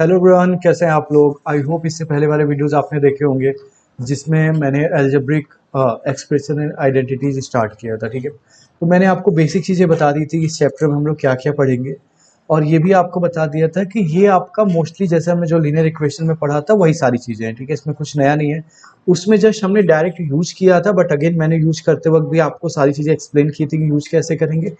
Hello everyone, कैसे हैं आप लोग। आई होप इससे पहले वाले वीडियोस आपने देखे होंगे जिसमें मैंने algebraic expression and identities start किया था। ठीक है, तो मैंने आपको बेसिक चीज़ें बता दी थी इस चैप्टर में हम लोग क्या क्या पढ़ेंगे, और ये भी आपको बता दिया था कि ये आपका मोस्टली जैसे हमने जो लीनियर इक्वेशन में पढ़ा था वही सारी चीज़ें हैं। ठीक है, इसमें कुछ नया नहीं है। उसमें जस्ट हमने डायरेक्ट यूज किया था, बट अगेन मैंने यूज करते वक्त भी आपको सारी चीज़ें एक्सप्लेन की थी कि यूज कैसे करेंगे।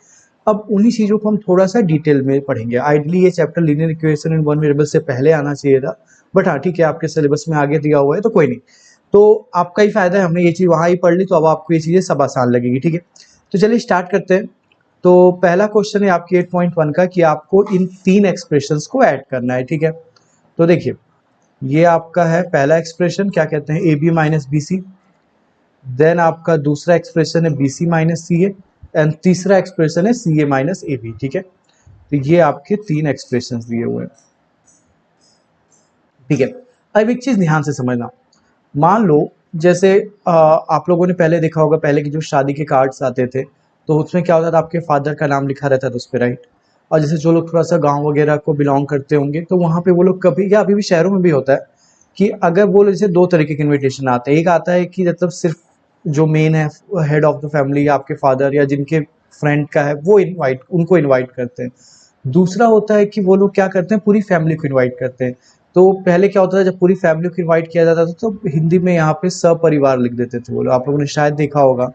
अब उन्हीं चीज़ों को हम थोड़ा सा डिटेल में पढ़ेंगे। आइडली ये chapter linear equation in one variable से पहले आना चाहिए था, बट हाँ ठीक है, आपके सिलेबस में आगे दिया हुआ है तो कोई नहीं। तो आपका ही फायदा है, हमने ये चीज़ वहाँ ही पढ़ ली तो अब आपको ये चीज़ें सब आसान लगेगी। ठीक है, तो चलिए स्टार्ट करते हैं। तो पहला क्वेश्चन है आपके 8.1 का कि आपको इन तीन एक्सप्रेशंस को ऐड करना है। ठीक है, तो देखिए ये आपका है पहला एक्सप्रेशन, क्या कहते हैं, A B minus B C. Then आपका दूसरा एक्सप्रेशन है B C minus C A, and तीसरा एक्सप्रेशन है C A minus A B. ठीक है, तो ये आपके तीन एक्सप्रेशंस दिए हुए हैं। ठीक है, अब एक चीज ध्यान से समझना। मान लो जैसे आप लोगों ने पहले देखा होगा, पहले की जो शादी के कार्ड्स आते थे तो उसमें क्या होता था, आपके फादर का नाम लिखा रहता था उस पर, राइट। और जैसे जो लोग थोड़ा सा गांव वगैरह को बिलोंग करते होंगे तो वहाँ पे वो लोग कभी, या अभी भी शहरों में भी होता है कि अगर वो जैसे दो तरीके के इनविटेशन आते हैं। एक आता है कि मतलब सिर्फ जो मेन है, हेड ऑफ द फैमिली या आपके फादर या जिनके फ्रेंड का है वो उनको इनवाइट करते हैं। दूसरा होता है कि वो लोग क्या करते हैं, पूरी फैमिली को इनवाइट करते हैं। तो पहले क्या होता था, जब पूरी फैमिली को इनवाइट किया जाता था तो हिंदी में यहाँ पे सपरिवार लिख देते थे वो लोग, आप लोगों ने शायद देखा होगा,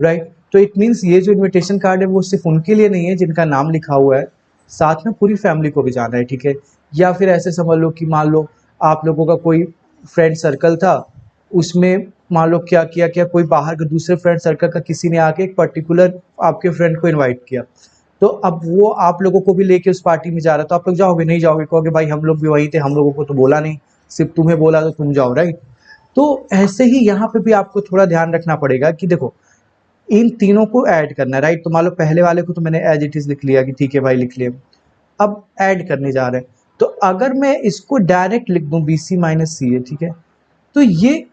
राइट। तो इट मीन्स ये जो इनविटेशन कार्ड है वो सिर्फ उनके लिए नहीं है जिनका नाम लिखा हुआ है, साथ में पूरी फैमिली को भी जाना है। ठीक है, या फिर ऐसे समझ लो कि मान लो आप लोगों का कोई फ्रेंड सर्कल था, उसमें मान लो क्या किया, क्या कोई बाहर के दूसरे फ्रेंड सर्कल का किसी ने आके एक पर्टिकुलर आपके फ्रेंड को इनवाइट किया, तो अब वो आप लोगों को भी लेके उस पार्टी में जा रहा है, तो आप लोग जाओगे नहीं जाओगे, कहोगे भाई हम लोग भी वहीं थे, हम लोगों को तो बोला नहीं, सिर्फ तुम्हें बोला तो तुम जाओ, राइट। तो ऐसे ही यहाँ पे भी आपको थोड़ा ध्यान रखना पड़ेगा कि देखो इन तीनों को ऐड करना है, राइट। तो मान लो पहले वाले को तो मैंने एज इट इज लिख लिया कि ठीक है भाई लिख लिया, अब ऐड करने जा रहे हैं। तो अगर मैं इसको डायरेक्ट लिख दूं बी सी माइनस सी है, ठीक है, तो ये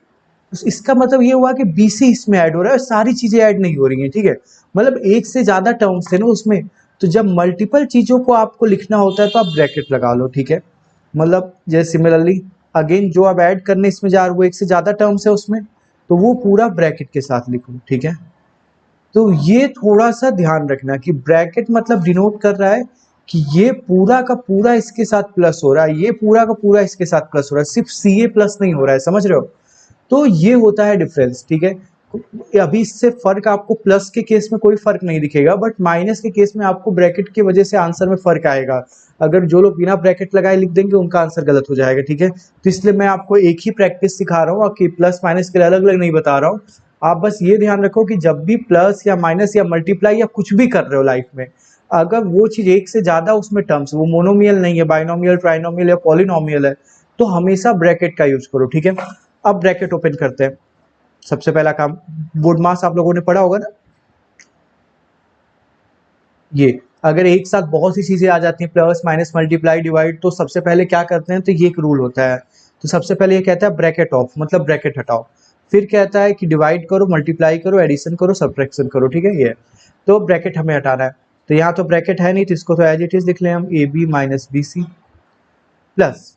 इसका मतलब ये हुआ कि बी सी इसमें ऐड हो रहा है और सारी चीजें ऐड नहीं हो रही हैं। ठीक है, मतलब एक से ज्यादा टर्म्स थे ना उसमें, तो जब मल्टीपल चीजों को आपको लिखना होता है तो आप ब्रैकेट लगा लो। ठीक है, मतलब जैसे सिमिलरली अगेन जो आप ऐड करने इसमें जा रहे हो वो एक से ज्यादा टर्म्स है उसमें, तो वो पूरा ब्रैकेट के साथ लिखो। ठीक है, तो ये थोड़ा सा ध्यान रखना कि ब्रैकेट मतलब डिनोट कर रहा है कि ये पूरा का पूरा इसके साथ प्लस हो रहा है, ये पूरा का पूरा इसके साथ प्लस हो रहा है, सिर्फ सी ए प्लस नहीं हो रहा है, समझ रहे हो। तो ये होता है डिफरेंस। ठीक है, अभी इससे फर्क आपको प्लस के केस में कोई फर्क नहीं दिखेगा, बट माइनस के केस में आपको ब्रैकेट की वजह से आंसर में फर्क आएगा। अगर जो लोग बिना ब्रैकेट लगाए लिख देंगे उनका आंसर गलत हो जाएगा। ठीक है, तो इसलिए मैं आपको एक ही प्रैक्टिस सिखा रहा हूँ कि प्लस माइनस के अलग अलग नहीं बता रहा हूँ। आप बस ये ध्यान रखो कि जब भी प्लस या माइनस या मल्टीप्लाई या कुछ भी कर रहे हो लाइफ में, अगर वो चीज एक से ज्यादा उसमें टर्म्स, वो मोनोमियल नहीं है, बाइनोमियल, ट्राइनोमियल या पॉलिनोमियल है, तो हमेशा ब्रैकेट का यूज करो। ठीक है, अब ब्रैकेट ओपन करते हैं। सबसे पहला काम, वुड मास आप लोगों ने पढ़ा होगा ना, ये अगर एक साथ बहुत सी चीजें आ जाती हैं, प्लस माइनस मल्टीप्लाई डिवाइड, तो सबसे पहले क्या करते हैं, तो ये एक रूल होता है। तो सबसे पहले ये कहता है ब्रैकेट ऑफ, मतलब ब्रैकेट हटाओ। फिर कहता है कि डिवाइड करो, मल्टीप्लाई करो, एडिशन करो, सब्ट्रैक्शन करो। ठीक है, ये तो ब्रैकेट हमें हटाना है। तो यहाँ तो ब्रैकेट है नहीं, तो इसको तो एज इट इज लिख लें हम, A B minus B C plus,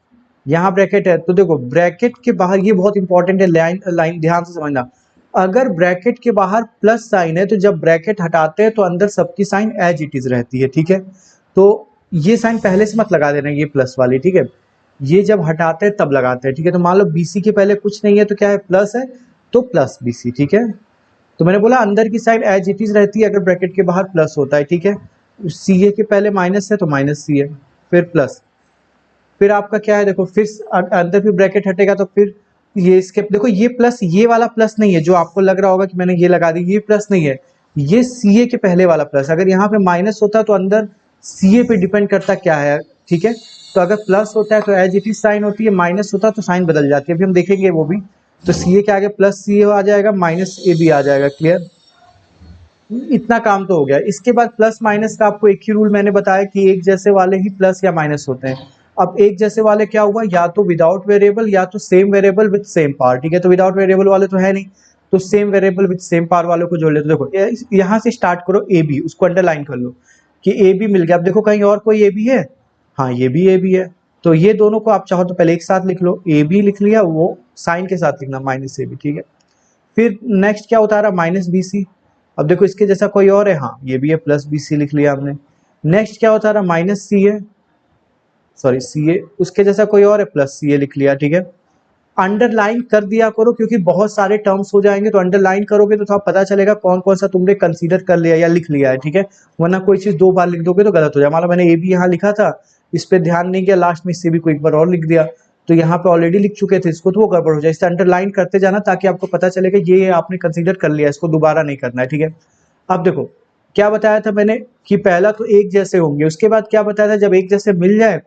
यहाँ ब्रैकेट है तो देखो ब्रैकेट के बाहर, ये बहुत इंपॉर्टेंट है, लाइन लाइन ध्यान से समझना। अगर ब्रैकेट के बाहर प्लस साइन है तो जब ब्रैकेट हटाते हैं तो अंदर सबकी साइन एज इट इज रहती है। ठीक है, तो ये साइन पहले से मत लगा देना, ये प्लस वाली। ठीक है, ये जब हटाते हैं तब लगाते हैं। ठीक है, तो मान लो बीसी के पहले कुछ नहीं है तो क्या है, प्लस है, तो प्लस बीसी। ठीक है, तो मैंने बोला अंदर की साइन एज इट इज रहती है अगर ब्रैकेट के बाहर प्लस होता है। ठीक है, सी ए के पहले माइनस है तो माइनस सी है, फिर प्लस, फिर आपका क्या है, देखो फिर अंदर भी ब्रैकेट हटेगा तो फिर ये इसके, देखो ये प्लस, ये वाला प्लस नहीं है जो आपको लग रहा होगा कि मैंने ये लगा दी, ये प्लस नहीं है, ये सी ए के पहले वाला प्लस। अगर यहाँ पे माइनस होता तो अंदर सी ए पे डिपेंड करता क्या है। ठीक है, तो अगर प्लस होता है तो एज इट इज साइन होती है, माइनस होता है तो साइन बदल जाती है, अभी हम देखेंगे वो भी। तो सी ए के आगे प्लस सी ए आ जाएगा, माइनस ए भी आ जाएगा। क्लियर, इतना काम तो हो गया। इसके बाद प्लस माइनस का आपको एक ही रूल मैंने बताया कि एक जैसे वाले ही प्लस या माइनस होते हैं। अब एक जैसे वाले क्या हुआ, या तो विदाउट वेरिएबल या तो same variable with same power. ठीक है, तो विदाउट वेरिएबल वाले तो है नहीं, तो same variable with same power वालों को जोड़ लेते। देखो यहाँ से स्टार्ट करो, ए बी, उसको अंडरलाइन कर लो कि ए बी मिल गया। अब देखो कहीं और कोई ए बी है, हाँ ये भी ए बी है, तो ये दोनों को आप चाहो तो पहले एक साथ लिख लो, ए बी लिख लिया, वो साइन के साथ लिखना माइनस ए बी, ठीक है। फिर नेक्स्ट क्या होता रहा, माइनस बी सी। अब देखो इसके जैसा कोई और है, हाँ ये भी है, प्लस बी सी लिख लिया हमने। नेक्स्ट क्या होता रहा, माइनस सी है, सॉरी सी ए, उसके जैसा कोई और है, प्लस सी ए लिख लिया, ठीक है। अंडरलाइन कर दिया करो, क्योंकि बहुत सारे टर्म्स हो जाएंगे, तो अंडरलाइन करोगे तो थोड़ा पता चलेगा कौन कौन सा तुमने कंसीडर कर लिया या लिख लिया है, ठीक है। वरना कोई चीज दो बार लिख दोगे तो गलत हो जाए। मान लो मैंने ए बी यहाँ लिखा था, इस पे ध्यान नहीं किया, लास्ट में इससे भी कोई एक बार और लिख दिया, तो यहाँ पे ऑलरेडी लिख चुके थे इसको, तो वो गड़बड़ हो जाए। इससे अंडरलाइन करते जाना ताकि आपको पता चलेगा ये आपने कंसीडर कर लिया, इसको दोबारा नहीं करना है, ठीक है। अब देखो क्या बताया था मैंने कि पहला तो एक जैसे होंगे, उसके बाद क्या बताया था, जब एक जैसे मिल जाए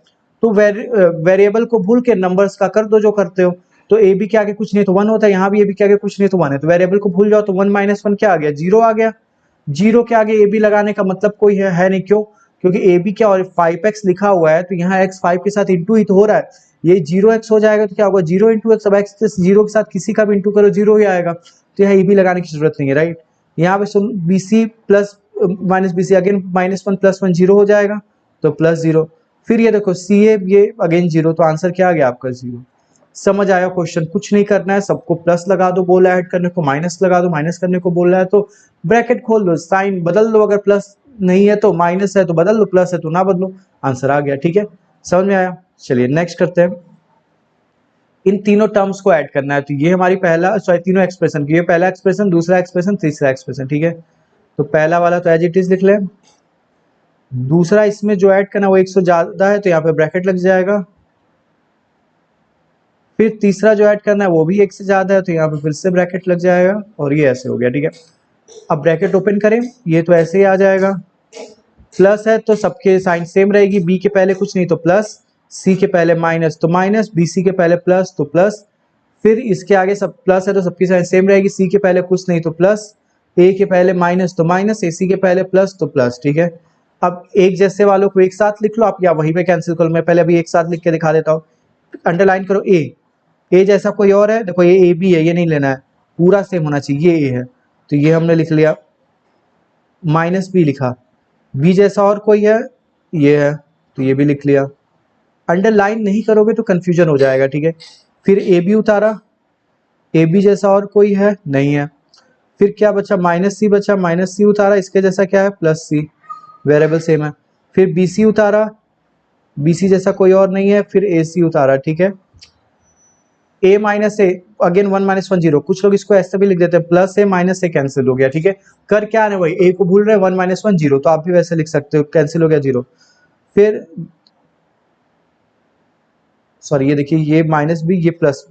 तो वेरिएबल को भूल के नंबर्स का कर दो जो करते हो। तो ए बी के आगे कुछ नहीं तो वन होता है, यहाँ भी ए बी के आगे कुछ नहीं तो वन है, तो वेरिएबल को भूल जाओ तो वन माइनस वन क्या आ गया, जीरो आ गया। जीरो के आगे ए बी लगाने का मतलब कोई है नहीं, क्यों, क्योंकि ए बी क्या और 5x लिखा हुआ है, तो यहाँ x 5 के साथ इंटू ही तो हो रहा है, ये 0x हो जाएगा, तो क्या होगा, 0 इंटू एक्स। अब x जीरो के साथ किसी का भी इंटू करो जीरो ही आएगा, तो यहाँ ए बी लगाने की जरूरत नहीं है, राइट। यहाँ पे सुन B C plus minus B C, again minus one plus one zero हो जाएगा, तो प्लस जीरो। फिर ये देखो सी ए, ये अगेन जीरो, तो आंसर क्या आ गया आपका, जीरो। समझ आया क्वेश्चन, कुछ नहीं करना है, सबको प्लस लगा दो, बोला ऐड करने को, माइनस लगा दो, माइनस करने को बोल रहा है तो ब्रैकेट खोल दो, साइन बदल दो, अगर प्लस नहीं है तो माइनस है तो बदल लो, प्लस है तो ना बदलो, आंसर आ गया, ठीक है। समझ में आया, चलिए नेक्स्ट करते हैं। इन तीनों टर्म्स को ऐड करना है, तो ये हमारी पहला, सॉरी तीनों एक्सप्रेशन, ये पहला एक्सप्रेशन, दूसरा एक्सप्रेशन, तीसरा एक्सप्रेशन, ठीक है। तो पहला वाला तो एज इट इज लिख लें, दूसरा इसमें जो ऐड करना वो 100 ज्यादा है तो यहाँ पे ब्रैकेट लग जाएगा, फिर तीसरा जो ऐड करना है वो भी 1 से ज्यादा है तो यहाँ पे फिर से ब्रैकेट लग जाएगा, और ये ऐसे हो गया, ठीक है। अब ब्रैकेट ओपन करें, ये तो ऐसे ही आ जाएगा, प्लस है तो सबके साइन सेम रहेगी, बी के पहले कुछ नहीं तो प्लस, सी के पहले माइनस तो माइनस, बी सी के पहले प्लस तो प्लस, फिर इसके आगे सब प्लस है तो सबकी साइन सेम रहेगी, सी के पहले कुछ नहीं तो प्लस, ए के पहले माइनस तो माइनस, ए सी के पहले प्लस तो प्लस, ठीक है। अब एक जैसे वालों को एक साथ लिख लो आप, या वहीं पे कैंसिल करो, मैं पहले अभी एक साथ लिख के दिखा देता हूँ। अंडरलाइन करो ए जैसा कोई और है, देखो ये ए बी है, ये नहीं लेना है, पूरा सेम होना चाहिए, ये ए है, तो ये हमने लिख लिया, माइनस बी लिखा, बी जैसा और कोई है, ये है, तो ये भी लिख लिया। अंडरलाइन नहीं करोगे तो कंफ्यूजन हो जाएगा, ठीक है। फिर ए बी उतारा, ए बी जैसा और कोई है, नहीं है। फिर क्या बचा, माइनस सी बचा, माइनस सी उतारा, इसके जैसा क्या है, प्लस सी, वेरिएबल सेम है। फिर बी सी उतारा, बी सी जैसा कोई और नहीं है, फिर ए सी उतारा, ठीक है। A minus A, again one minus one zero, कुछ लोग इसको ऐसे भी लिख देते हैं, plus A minus A cancel हो गया, ठीक है। कर क्या है वही, ए को भूल रहे, वन माइनस वन जीरो, तो आप भी वैसे लिख सकते हो, कैंसिल हो गया जीरो। फिर सॉरी ये देखिए, ये माइनस बी, ये प्लस,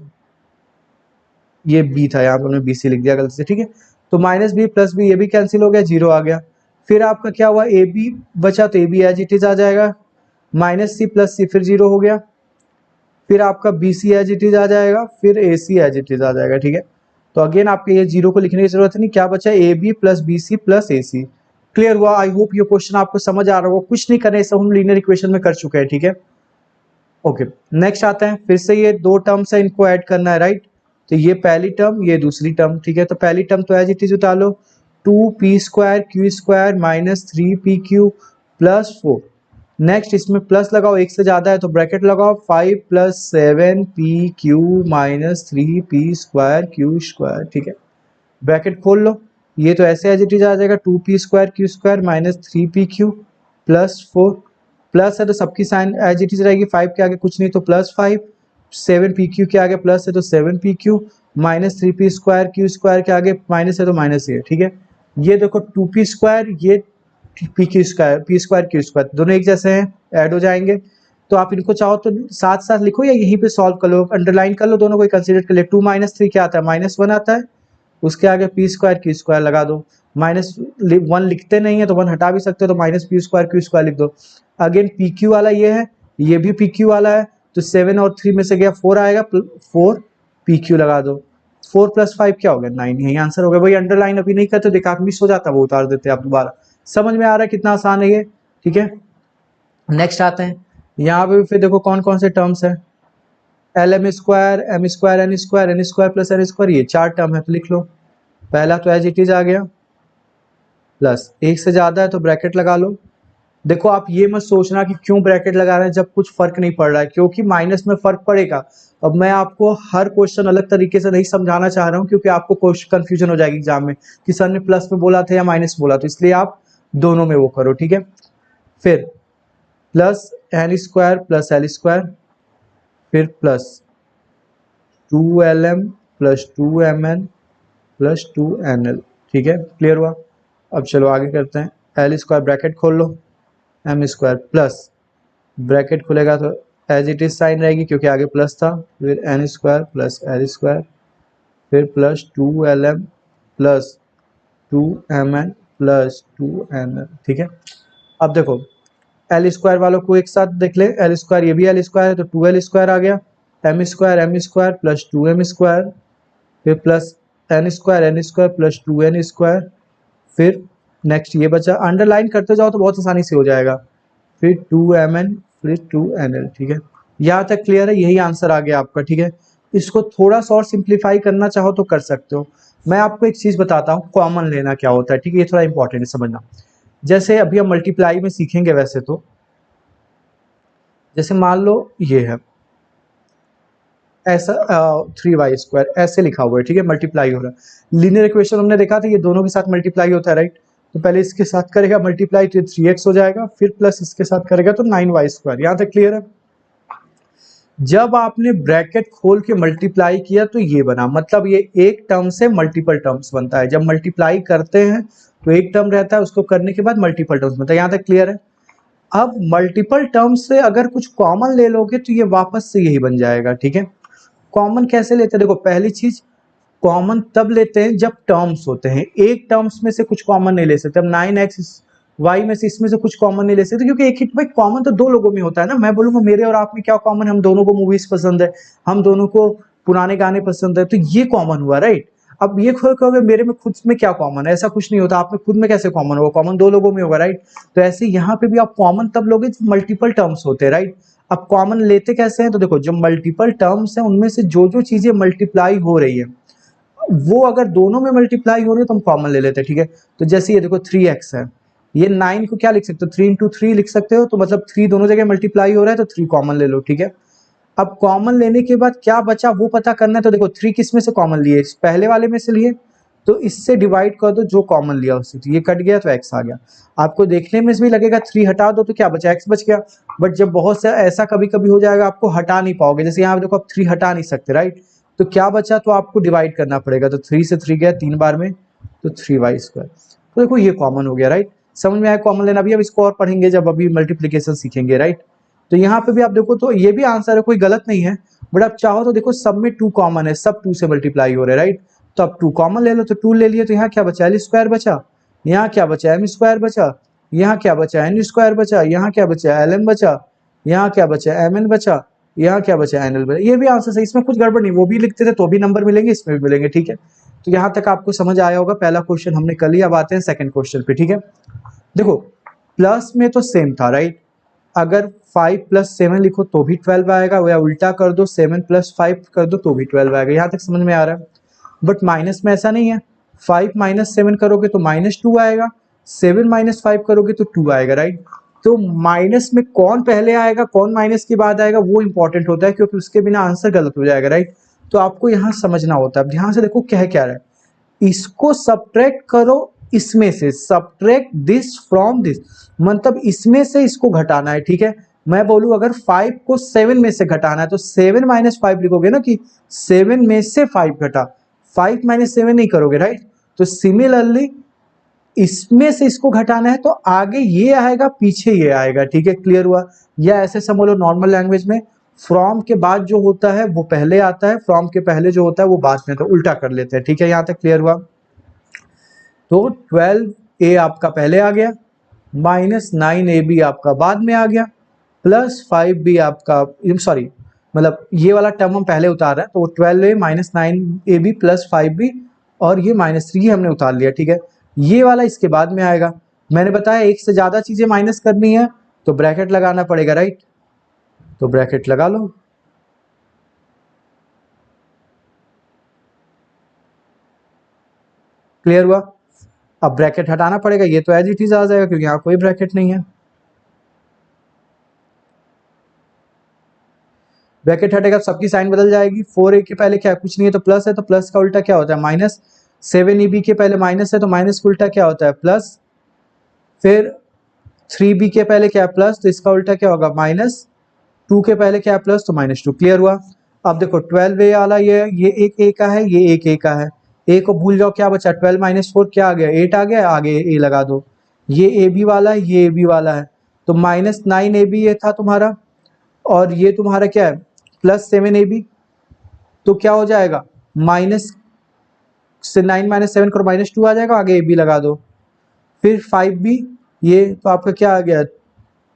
ये बी था, यहाँ पे हमने बी सी लिख दिया गलती से, ठीक है। तो माइनस बी प्लस बी, ये भी कैंसिल हो गया, जीरो आ गया। फिर आपका क्या हुआ, ए बी बचा तो A B as it is आ जाएगा, माइनस सी प्लस सी फिर जीरो हो गया, फिर आपका B C as it is आ जाएगा, फिर A C as it is आ जाएगा, ठीक है। तो अगेन आपके ये जीरो को लिखने की जरूरत नहीं, क्या बचा, A B plus B C plus A C. Clear हुआ, आई होप ये क्वेश्चन आपको समझ आ रहा होगा, कुछ नहीं करना है, सब हम लीनियर इक्वेशन में कर चुके हैं, ठीक है। ओके नेक्स्ट आते हैं, फिर से ये दो टर्म्स है, इनको ऐड करना है, राइट। तो ये पहली टर्म, ये दूसरी टर्म, ठीक है। तो पहली टर्म तो एज इट इज उतार लो, 2p² Q square minus 3pq plus 4। Next इसमें प्लस लगाओ, एक से ज्यादा है तो ब्रैकेट लगाओ, 5 plus 7pq minus 3p² Q square, ठीक है। ब्रैकेट खोल लो, ये तो ऐसे एज इट इज आ जाएगा, 2p² Q square minus 3pq plus 4, plus है तो सबकी साइन एज इट इज रहेगी, 5 के आगे कुछ नहीं तो प्लस 5, 7pq के आगे प्लस है तो 7pq minus 3p² Q square के आगे माइनस है तो माइनस है, ठीक है। ये देखो 2p², ये p² क्यू स्क्वायर दोनों एक जैसे हैं, ऐड हो जाएंगे। तो आप इनको चाहो तो साथ साथ लिखो या यहीं पे सॉल्व कर लो, अंडरलाइन कर लो, दोनों को कंसीडर कर ले। 2 माइनस 3 क्या आता है, -1 आता है, उसके आगे p² क्यू स्क्वायर लगा दो, -1 लिखते नहीं है तो 1 हटा भी सकते हो, तो माइनस p² क्यू स्क्वायर लिख दो। अगेन pq वाला ये है, ये भी pq वाला है, तो 7 और 3 में से गया 4 आएगा, 4 pq लगा दो, 4 प्लस 5 क्या हो गया, 9, यही आंसर हो गया। वही अंडरलाइन अभी नहीं करते, देखा मिस हो जाता, वो उतार देते आप दोबारा। समझ में आ रहा है कितना आसान है ये, ठीक है। नेक्स्ट आते हैं, यहाँ पे फिर देखो कौन कौन से टर्म्स है, LM² M² N² plus N², ये 4 टर्म है, तो लिख लो। पहला तो एज इट इज आ गया, प्लस एक से ज्यादा है तो ब्रैकेट लगा लो, देखो आप ये मत सोचना कि क्यों ब्रैकेट लगा रहे हैं जब कुछ फर्क नहीं पड़ रहा है, क्योंकि माइनस में फर्क पड़ेगा। अब मैं आपको हर क्वेश्चन अलग तरीके से नहीं समझाना चाह रहा हूँ, क्योंकि आपको क्वेश्चन कंफ्यूजन हो जाएगी एग्जाम में कि सर ने प्लस में बोला था या माइनस बोला, तो इसलिए आप दोनों में वो करो, ठीक है। फिर plus N square plus L square, फिर plus 2lm plus 2mn plus 2nl, ठीक है, क्लियर हुआ। अब चलो आगे करते हैं। एल स्क्वायर ब्रैकेट खोल लो, एम स्क्वायर प्लस ब्रैकेट खुलेगा तो एज इट इज साइन रहेगी क्योंकि आगे प्लस था, फिर N square plus L square, फिर plus 2lm plus 2mn plus 2nl, ठीक है। अब देखो एल स्क्वायर वालों को एक साथ देख ले, एल स्क्वायर ये भी एल स्क्वायर है तो 2l स्क्वायर आ गया, M square plus 2m square, फिर plus N square plus 2n square, फिर नेक्स्ट ये बचा, अंडरलाइन करते जाओ तो बहुत आसानी से हो जाएगा, फिर 2mn फिर 2nl, ठीक है। यहाँ तक क्लियर है, यही आंसर आ गया आपका, ठीक है। इसको थोड़ा सा और सिंप्लीफाई करना चाहो तो कर सकते हो। मैं आपको एक चीज बताता हूँ, कॉमन लेना क्या होता है, ठीक है, ये थोड़ा इंपॉर्टेंट है समझना। जैसे अभी हम मल्टीप्लाई में सीखेंगे वैसे तो, जैसे मान लो ये है ऐसा 3y² ऐसे लिखा हुआ है, ठीक है, मल्टीप्लाई हो रहा है। लीनियर इक्वेशन हमने देखा था, ये दोनों के साथ मल्टीप्लाई होता है, राइट। तो पहले इसके साथ करेगा मल्टीप्लाई तो 3x हो जाएगा, फिर प्लस इसके साथ करेगा तो 9y²। यहाँ तक क्लियर है। जब आपने ब्रैकेट खोल के मल्टीप्लाई किया तो ये बना, मतलब ये एक टर्म से मल्टीपल टर्म्स बनता है। जब मल्टीप्लाई करते हैं तो एक टर्म रहता है, उसको करने के बाद मल्टीपल टर्म्स बनता है। यहाँ तक क्लियर है। अब मल्टीपल टर्म्स से अगर कुछ कॉमन ले लोगे तो ये वापस से यही बन जाएगा, ठीक है। कॉमन कैसे लेते हैं, देखो पहली चीज, कॉमन तब लेते हैं जब टर्म्स होते हैं, एक टर्म्स में से कुछ कॉमन नहीं ले सकते। अब 9x y में से इसमें से कुछ कॉमन नहीं ले सकते, क्योंकि एक ही भाई कॉमन तो दो लोगों में होता है ना। मैं बोलूंगा मेरे और आप में क्या कॉमन है, हम दोनों को मूवीज पसंद है, हम दोनों को पुराने गाने पसंद है, तो ये कॉमन हुआ, राइट। अब ये खोल कहोगे मेरे में खुद में क्या कॉमन है, ऐसा कुछ नहीं होता। आप में खुद में कैसे कॉमन होगा, कॉमन दो लोगों में होगा, राइट। तो ऐसे यहाँ पे भी आप कॉमन तब लोगे जब मल्टीपल टर्म्स होते हैं, राइट। अब कॉमन लेते कैसे हैं, तो देखो जब मल्टीपल टर्म्स हैं उनमें से जो जो चीजें मल्टीप्लाई हो रही है वो अगर दोनों में मल्टीप्लाई हो रही है तो हम कॉमन ले लेते हैं, ठीक है। तो जैसे ये देखो 3x है, ये 9 को क्या लिख सकते हो, 3 × 3 लिख सकते हो, तो मतलब 3 दोनों जगह मल्टीप्लाई हो रहा है तो 3 कॉमन ले लो, ठीक है। अब कॉमन लेने के बाद क्या बचा वो पता करना है। तो देखो 3 किस में से कॉमन लिए, पहले वाले में से लिए, तो इससे डिवाइड कर दो जो कॉमन लिया उससे, तो ये कट गया तो x आ गया। आपको देखने में भी लगेगा 3 हटा दो तो क्या बचा, x बच गया। बट जब बहुत सा ऐसा कभी कभी हो जाएगा आपको हटा नहीं पाओगे, जैसे यहाँ पे देखो आप 3 हटा नहीं सकते, राइट। तो क्या बचा, तो आपको डिवाइड करना पड़ेगा, तो 3 से 3 गया 3 बार में, तो 3y²। तो देखो ये कॉमन हो गया, राइट। समझ में आया कॉमन लेना भी। अब इसको और पढ़ेंगे जब अभी मल्टीप्लीकेशन सीखेंगे, राइट। तो यहाँ पे भी आप देखो तो ये भी आंसर है, कोई गलत नहीं है। बट आप चाहो तो देखो सब में 2 कॉमन है, सब 2 से मल्टीप्लाई हो रहे हैं, राइट। तो अब 2 कॉमन ले लो, तो 2 ले लिए तो यहाँ क्या बचा, l² बचा, यहाँ क्या बचा, m² बचा, यहाँ क्या बचा, n² बचा, यहाँ क्या बचा, lm बचा, यहाँ क्या बचा, mn बचा, यहाँ क्या बचा, nl बचा। ये भी आंसर सही, इसमें कुछ गड़बड़ नहीं, वो भी लिखते थे तो भी नंबर मिलेंगे, इसमें भी मिलेंगे, ठीक है। तो यहाँ तक आपको समझ आया होगा, पहला क्वेश्चन हमने कर लिया। अब आते हैं सेकंड क्वेश्चन पे, ठीक है। देखो प्लस में तो सेम था, राइट। अगर 5 + 7 लिखो तो भी 12 आएगा, या उल्टा कर दो 7 + 5 कर दो तो भी 12 आएगा। यहाँ तक समझ में आ रहा है। बट माइनस में ऐसा नहीं है, 5 - 7 करोगे तो -2 आएगा, 7 - 5 करोगे तो 2 आएगा, राइट। तो माइनस में कौन पहले आएगा कौन माइनस के बाद आएगा वो इंपॉर्टेंट होता है, क्योंकि उसके बिना आंसर गलत हो जाएगा, राइट। तो आपको यहाँ समझना होता है। अब ध्यान से देखो कह क्या रहा है, इसको सब्ट्रैक्ट करो इसमें से, सब्ट्रैक्ट दिस फ्रॉम दिस, मतलब इसमें से इसको घटाना है, ठीक है। मैं बोलूं अगर 5 को 7 में से घटाना है तो 7 - 5 लिखोगे ना, कि 7 में से 5 घटा, 5 - 7 नहीं करोगे, राइट। तो सिमिलरली इसमें से इसको घटाना है तो आगे ये आएगा पीछे ये आएगा, ठीक है, क्लियर हुआ। या ऐसे समझ लो नॉर्मल लैंग्वेज में, फ्रॉम के बाद जो होता है वो पहले आता है, फ्रॉम के पहले जो होता है वो बाद में, तो उल्टा कर लेते हैं, ठीक है। यहाँ तक क्लियर हुआ। तो 12a आपका पहले आ गया, -9ab आपका बाद में आ गया, +5b आपका, सॉरी मतलब ये वाला टर्म हम पहले उतार रहे हैं, तो 12a - 9ab +5b, और ये -3 हमने उतार लिया, ठीक है। ये वाला इसके बाद में आएगा। मैंने बताया एक से ज्यादा चीजें माइनस करनी है तो ब्रैकेट लगाना पड़ेगा, राइट। तो ब्रैकेट लगा लो, क्लियर हुआ। अब ब्रैकेट हटाना पड़ेगा, ये तो एज इट इज आ जाएगा क्योंकि यहाँ कोई ब्रैकेट नहीं है। ब्रैकेट हटेगा तो सबकी साइन बदल जाएगी। 4a के पहले क्या है, कुछ नहीं है तो प्लस है, तो प्लस का उल्टा क्या होता है माइनस। 7ab के पहले माइनस है तो माइनस का उल्टा क्या होता है प्लस। फिर 3b के पहले क्या है प्लस, तो इसका उल्टा क्या होगा माइनस। 2 के पहले क्या है प्लस, तो -2। क्लियर हुआ। अब देखो 12a वाला ये एक a का है, ये एक a का है। a को भूल जाओ, क्या बचा 12 - 4 क्या आ गया 8 आ गया, आगे a लगा दो। ये ab वाला है, ये ab वाला है, तो -9ab ये था तुम्हारा, और ये तुम्हारा क्या है +7ab। तो क्या हो जाएगा माइनस से 9 - 7 करो -2 आ जाएगा, आगे ab लगा दो। फिर 5b, ये तो आपका क्या आ गया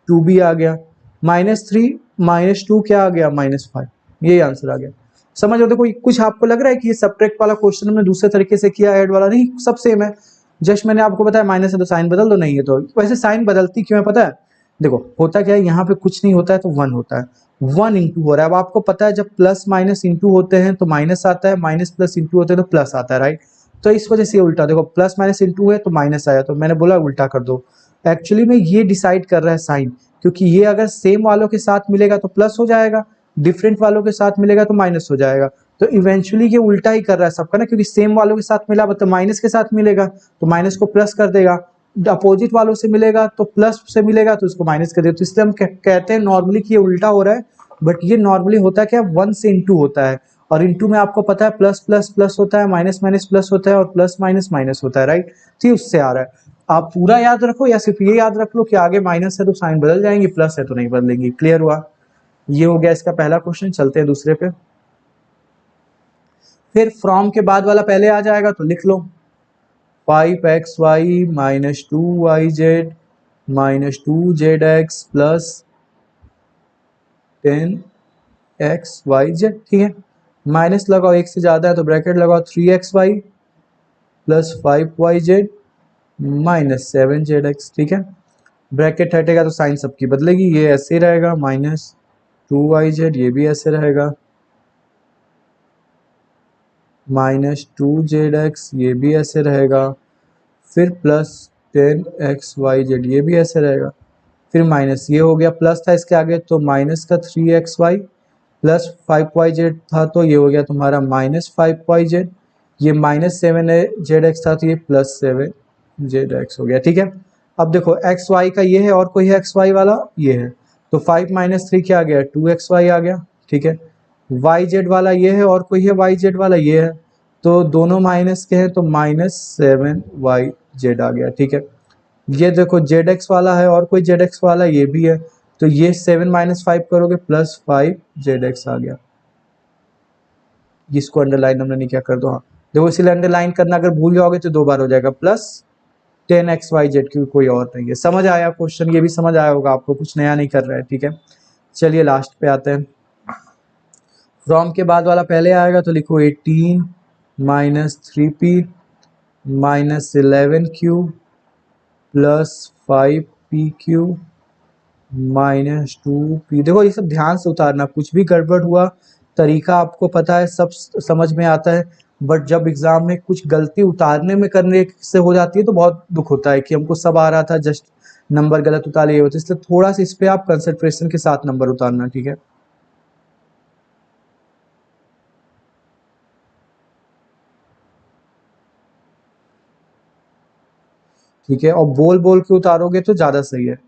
2b आ गया। -3 - 2 क्या आ गया -5। ये आंसर आ गया। समझ लो, देखो कुछ आपको लग रहा है कि ये सब्ट्रैक्ट वाला क्वेश्चन हमने दूसरे तरीके से किया, ऐड वाला नहीं, सब सेम है। जस्ट मैंने आपको बताया माइनस है तो साइन बदल दो, नहीं है तो वैसे साइन बदलती क्यों है पता है। देखो होता क्या है, यहाँ पे कुछ नहीं होता है तो 1 होता है, 1 इंटू हो रहा है। अब आपको पता है जब प्लस माइनस इंटू होते हैं तो माइनस आता है, माइनस प्लस इंटू होते हैं तो प्लस आता है, राइट। तो इस वजह से ये उल्टा, देखो प्लस माइनस इंटू है तो माइनस आया, तो मैंने बोला उल्टा कर दो। एक्चुअली में ये डिसाइड कर रहा है साइन, क्योंकि ये अगर सेम वालों के साथ मिलेगा तो प्लस हो जाएगा, डिफरेंट वालों के साथ मिलेगा तो माइनस हो जाएगा। तो इवेंचुअली ये उल्टा ही कर रहा है सबका ना, क्योंकि सेम वालों के साथ मिला तो माइनस के साथ मिलेगा तो माइनस को प्लस कर देगा, अपोजिट वालों से मिलेगा तो प्लस से मिलेगा तो उसको माइनस कर देगा। तो इसलिए हम कहते हैं नॉर्मली कि ये उल्टा हो रहा है, बट ये नॉर्मली होता है क्या 1 से इंटू होता है, और इंटू में आपको पता है प्लस प्लस प्लस होता है, माइनस माइनस प्लस होता है, और प्लस माइनस माइनस होता है, राइट। तो उससे आ रहा है। आप पूरा याद रखो या सिर्फ ये याद रख लो कि आगे माइनस है तो साइन बदल जाएंगे, प्लस है तो नहीं बदलेंगी। क्लियर हुआ। ये हो गया इसका पहला क्वेश्चन। चलते हैं दूसरे पे। फिर फ्रॉम के बाद वाला पहले आ जाएगा तो लिख लो 5xy - 2yz - 2zx plus 10xyz। ठीक है, माइनस लगाओ, एक से ज्यादा है तो ब्रैकेट लगाओ 3xy प्लस 5yz -7zx। ठीक है, ब्रैकेट हटेगा तो साइन सबकी बदलेगी, ये ऐसे रहेगा -2yz, ये भी ऐसे रहेगा -2zx, ये भी ऐसे रहेगा, फिर प्लस 10xyz, ये भी ऐसे रहेगा, फिर माइनस, ये हो गया प्लस था इसके आगे तो माइनस का 3xy प्लस 5yz था तो ये हो गया तुम्हारा -5yz, ये -7zx था तो ये +7zx हो गया। ठीक है, अब देखो xy का ये है और कोई है xy वाला ये है, तो 5 - 3 क्या आ गया 2xy आ गया। ठीक है, yz वाला ये है और कोई है yz वाला ये है, तो दोनों माइनस के हैं तो -7yz आ गया। ठीक है, ये देखो zx वाला है और कोई zx वाला ये भी है, तो ये 7 - 5 करोगे +5zx आ गया। इसको अंडरलाइन हमने नहीं किया, कर दो। हाँ देखो, इसलिए अंडरलाइन करना अगर भूल जाओगे तो 2 बार हो जाएगा +10xyz, क्योंकि कोई और नहीं है। समझ आया क्वेश्चन, ये भी समझ आया होगा आपको, कुछ नया नहीं कर रहा है। ठीक है, चलिए लास्ट पे आते हैं। फ्रॉम के बाद वाला पहले आएगा तो लिखो 18 - 3p -11q plus 5pq -2p। देखो ये सब ध्यान से उतारना, कुछ भी गड़बड़ हुआ तरीका आपको पता है, सब समझ में आता है, बट जब एग्जाम में कुछ गलती उतारने में करने से हो जाती है तो बहुत दुख होता है कि हमको सब आ रहा था, जस्ट नंबर गलत उतार लिए होते। इसलिए थोड़ा सा इस पे आप कंसंट्रेशन के साथ नंबर उतारना। ठीक है, ठीक है, और बोल बोल के उतारोगे तो ज्यादा सही है।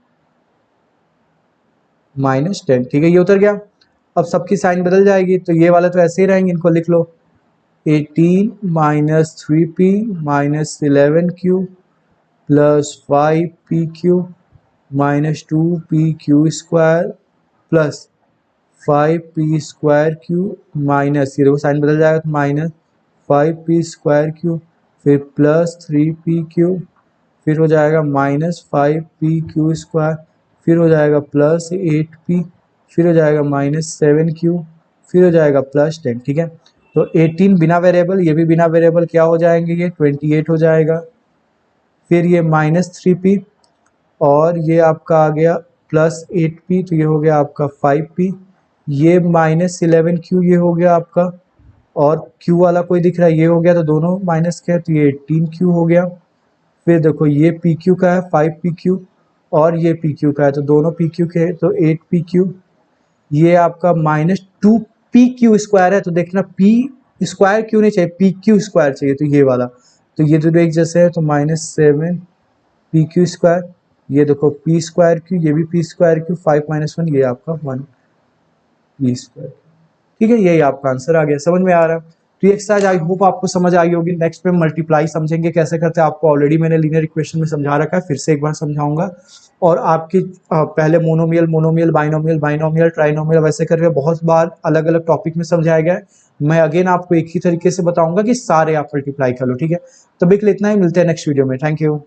-10। ठीक है, ये उतर गया। अब सबकी साइन बदल जाएगी, तो ये वाले तो ऐसे ही रहेंगे, इनको लिख लो 18 - 3p -11q plus 5pq -2pq square plus 5p square Q minus, ये देखो साइन बदल जाएगा तो -5p स्क्वायर क्यू, फिर +3pq, फिर हो जाएगा -5pq स्क्वायर, फिर हो जाएगा +8p, फिर हो जाएगा -7q, फिर हो जाएगा +10। ठीक है, तो 18 बिना वेरिएबल, ये भी बिना वेरिएबल, क्या हो जाएंगे ये 28 हो जाएगा, फिर ये -3p, और ये आपका आ गया +8p, तो ये हो गया आपका 5p, ये -11q ये हो गया आपका, और q वाला कोई दिख रहा है ये हो गया, तो दोनों माइनस के हैं तो ये 18q हो गया। फिर देखो ये pq का है 5pq, और ये pq का है तो दोनों pq के हैं तो 8pq, ये आपका टू पी क्यू स्क्वायर है तो देखना पी स्क्वायर क्यों नहीं चाहिए, पी क्यू स्क्वायर चाहिए, तो ये वाला, तो ये दोनों एक जैसे है, तो -7 पी क्यू स्क्वायर, ये देखो पी स्क्वायर क्यू, ये भी पी स्क्वायर क्यू, 5 - 1 ये आपका 1 पी स्क्वायर। ठीक है, यही आपका आंसर आ गया। समझ में आ रहा है? तो ये एक्सरसाइज आई होप आपको समझ आई होगी। नेक्स्ट पे मल्टीप्लाई समझेंगे कैसे करते हैं, आपको ऑलरेडी मैंने लीनियर इक्वेशन में समझा रखा है, फिर से एक बार समझाऊंगा। और आपकी पहले monomial monomial, binomial binomial, trinomial, वैसे करके बहुत बार अलग अलग टॉपिक में समझाया गया है। मैं अगेन आपको एक ही तरीके से बताऊंगा कि सारे आप मल्टीप्लाई कर लो। ठीक है, तो बिल्कुल इतना ही, मिलते हैं नेक्स्ट वीडियो में। Thank you.